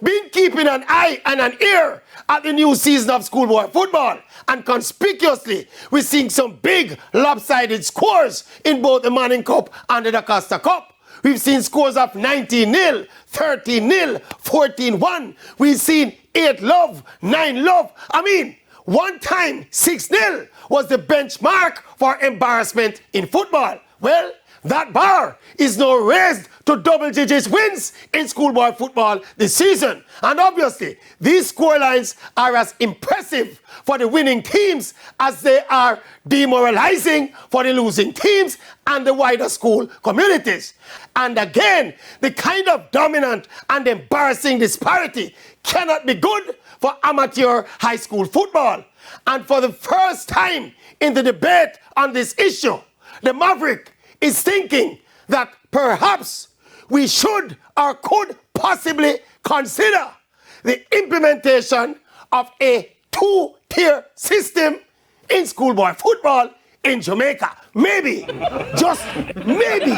Been keeping an eye and an ear at the new season of schoolboy football, and conspicuously, we're seeing some big lopsided scores in both the Manning Cup and the Da Costa Cup. We've seen scores of 19-0, 13-0, 14-1. We've seen 8-love, 9-love. I mean, one time 6-0 was the benchmark for embarrassment in football. Well, that bar is now raised to double-digit wins in schoolboy football this season. And obviously, these scorelines are as impressive for the winning teams as they are demoralizing for the losing teams and the wider school communities. And again, the kind of dominant and embarrassing disparity cannot be good for amateur high school football. And for the first time in the debate on this issue, the Maverick is thinking that perhaps we should or could possibly consider the implementation of a two-tier system in schoolboy football in Jamaica. Maybe, just maybe.